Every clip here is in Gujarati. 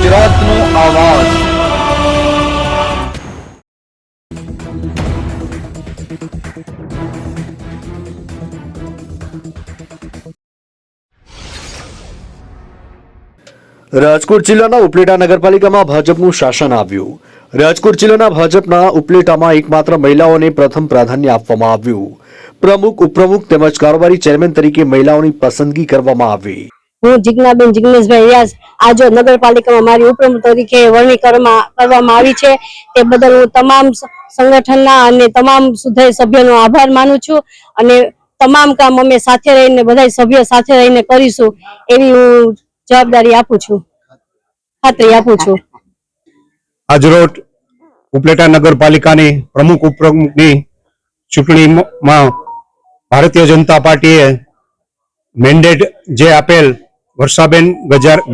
ગુજરાતનો આવાજ। રાજકોટ જિલ્લાના ઉપલેટા નગરપાલિકામાં ભાજપનું શાસન આવ્યું। રાજકોટ જિલ્લાના ભાજપના ઉપલેટામાં એકમાત્ર મહિલાઓને પ્રથમ પ્રાધાન્ય આપવામાં આવ્યું। પ્રમુખ ઉપપ્રમુખ તેમજ કારોબારી ચેરમેન તરીકે મહિલાઓની પસંદગી કરવામાં આવી। હું જિજ્ઞાબેન જિગ્નેશભાઈ વ્યાસ આજે નગરપાલિકામાં મારી ઉપપ્રમુખ તરીકે વરણી કરવામાં આવી છે। તે બદલ હું તમામ સંગઠનના અને તમામ સુધારી સભ્યોનો આભાર માનું છું અને તમામ કામ અમે સાથે રહીને બધા સભ્યો સાથે રહીને કરીશું એવી હું જવાબદારી આપું છું, ખાતરી આપું છું। આજરોજ ઉપલેટા નગરપાલિકાની પ્રમુખ ઉપપ્રમુખની ચૂંટણીમાં ભારતીય જનતા પાર્ટીએ મેન્ડેટ જે આપેલ વર્ષાબેન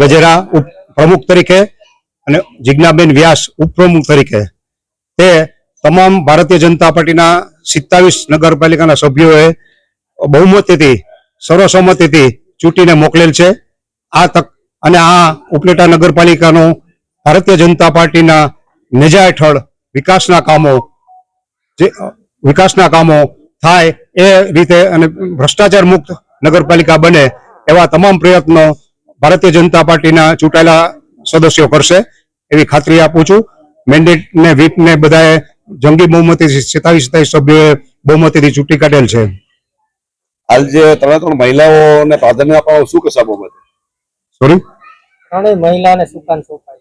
ગજેરા પ્રમુખ તરીકે અને જિજ્ઞાબેન વ્યાસ ઉપપ્રમુખ તરીકે તે તમામ ભારતીય જનતા પાર્ટીના 27 નગરપાલિકાના સભ્યોએ બહુમતીથી સર્વસંમતિથી ચૂંટીને મોકલેલ છે। આ તક અને આ ઉપલેટા નગરપાલિકાનો ભારતીય જનતા પાર્ટીના નેજા હેઠળ વિકાસના કામો થાય એ રીતે અને ભ્રષ્ટાચાર મુક્ત નગરપાલિકા બને એવા તમામ પ્રયત્નો ભારતીય જનતા પાર્ટીના ચૂંટાયેલા સદસ્યો કરશે એવી ખાતરી આપું છું। મેન્ડેટ ને વ્હીપ ને બધાએ જંગી બહુમતીથી 27 સભ્યોએ બહુમતીથી ચૂંટી કાઢેલ છે। હાલ જે ત્રણ મહિલાઓને પ્રાધાન્ય આપવા શું કહેશો બાબતે? સોરી, ત્રણેય મહિલાને સુકાન સોંપાય?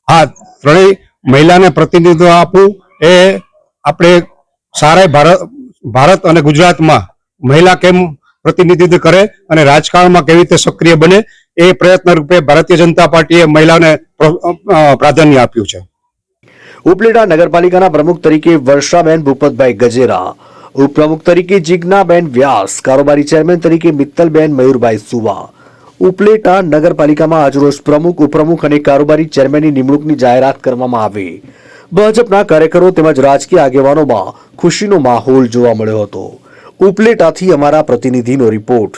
હા, ત્રણેય મહિલાને પ્રતિનિધિત્વ આપવું એ આપણે સારા ભારત અને ગુજરાતમાં મહિલા કેમ પ્રતિનિધિત્વ કરે અને રાજકારણમાં કેવી રીતે સક્રિય બને એ પ્રયત્ન રૂપે ભારતીય જનતા પાર્ટીએ મહિલાઓને પ્રાધાન્ય આપ્યું છે। ઉપલેટા નગરપાલિકાના પ્રમુખ તરીકે વર્ષાબેન ભૂપતભાઈ ગજેરા, ઉપપ્રમુખ તરીકે જિજ્ઞાબેન વ્યાસ, કારોબારી ચેરમેન તરીકે મિત્તલબેન મયુરભાઈ સુવા। ઉપલેટા નગરપાલિકામાં આજરોજ પ્રમુખ ઉપપ્રમુખ અને કારોબારી ચેરમેનની નિમણૂકની જાહેરાત કરવામાં આવી। ભાજપના કાર્યકરો તેમજ રાજકીય આગેવાનોમાં ખુશીનો માહોલ જોવા મળ્યો હતો। ઉપલેટાથી અમારા પ્રતિનિધિનો રિપોર્ટ।